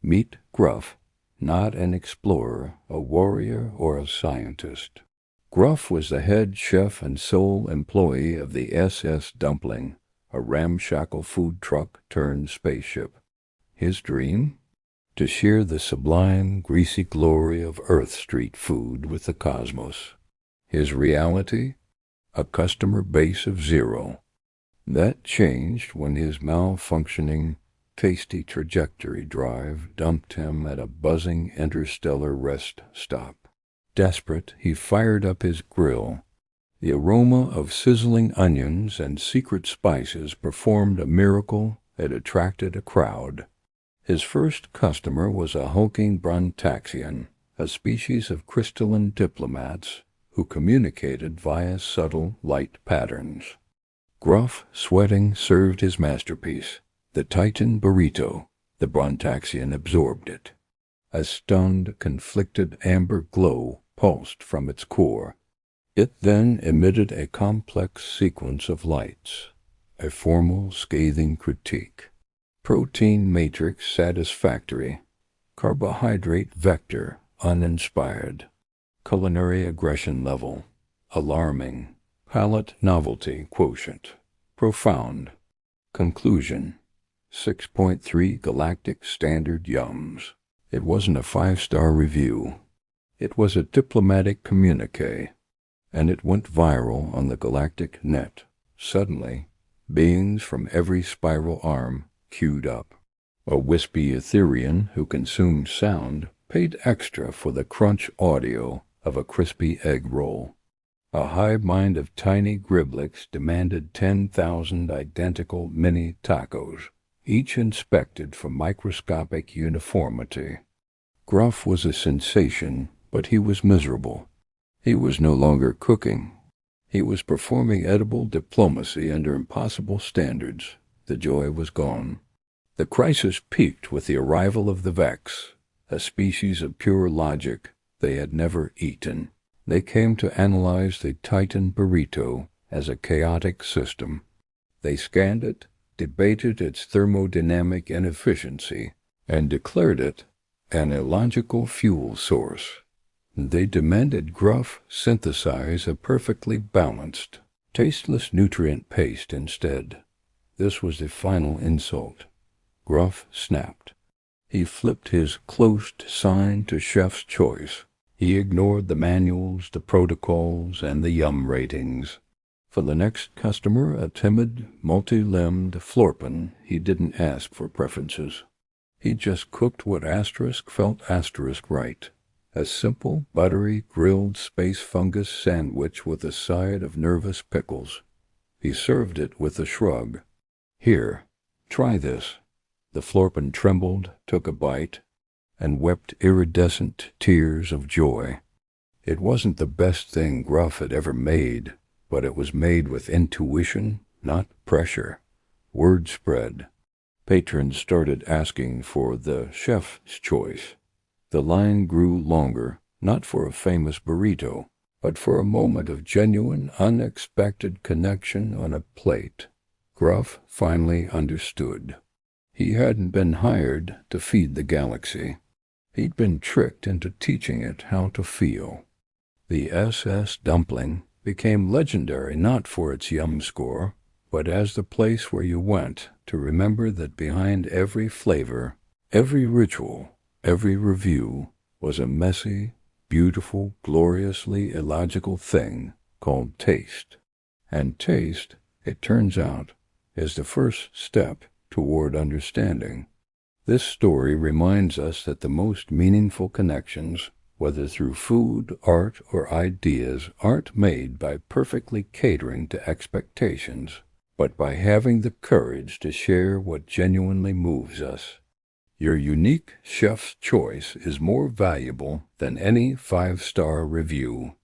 Meet Gruff, not an explorer, a warrior, or a scientist. Gruff was the head chef and sole employee of the SS Dumpling, a ramshackle food truck turned spaceship. His dream? To share the sublime, greasy glory of Earth Street food with the cosmos. His reality? A customer base of 0. That changed when his malfunctioning, tasty trajectory drive dumped him at a buzzing interstellar rest stop. Desperate, he fired up his grill. The aroma of sizzling onions and secret spices performed a miracle. It attracted a crowd. His first customer was a hulking Brontaxian, a species of crystalline diplomats who communicated via subtle light patterns. Gruff, sweating, served his masterpiece, the Titan burrito. The Brontaxian absorbed it. A stunned, conflicted amber glow pulsed from its core. It then emitted a complex sequence of lights, a formal, scathing critique. Protein matrix satisfactory, carbohydrate vector uninspired, culinary aggression level alarming, palate novelty quotient profound, conclusion 6.3 galactic standard yums. It wasn't a 5-star review. It was a diplomatic communique, and it went viral on the galactic net. Suddenly, beings from every spiral arm queued up. A wispy Etherean who consumed sound paid extra for the crunch audio of a crispy egg roll. A hive mind of tiny griblets demanded 10,000 identical mini tacos, each inspected for microscopic uniformity. Gruff was a sensation, but he was miserable. He was no longer cooking. He was performing edible diplomacy under impossible standards. The joy was gone. The crisis peaked with the arrival of the Vex, a species of pure logic they had never eaten. They came to analyze the Titan burrito as a chaotic system. They scanned it, debated its thermodynamic inefficiency, and declared it an illogical fuel source. They demanded Gruff synthesize a perfectly balanced, tasteless nutrient paste instead. This was the final insult. Gruff snapped. He flipped his closed sign to chef's choice. He ignored the manuals, the protocols, and the yum ratings. For the next customer, a timid, multi-limbed florpin, he didn't ask for preferences. He just cooked what asterisk felt asterisk right. A simple, buttery, grilled space fungus sandwich with a side of nervous pickles. He served it with a shrug. Here, try this. The florpin trembled, took a bite, and wept iridescent tears of joy. It wasn't the best thing Gruff had ever made, but it was made with intuition, not pressure. Word spread. Patrons started asking for the chef's choice. The line grew longer, not for a famous burrito, but for a moment of genuine, unexpected connection on a plate. Gruff finally understood. He hadn't been hired to feed the galaxy. He'd been tricked into teaching it how to feel. The SS Dumpling became legendary not for its yum score, but as the place where you went to remember that behind every flavor, every ritual, every review was a messy, beautiful, gloriously illogical thing called taste. And taste, it turns out, is the first step toward understanding. This story reminds us that the most meaningful connections, whether through food, art, or ideas, aren't made by perfectly catering to expectations, but by having the courage to share what genuinely moves us. Your unique chef's choice is more valuable than any 5-star review.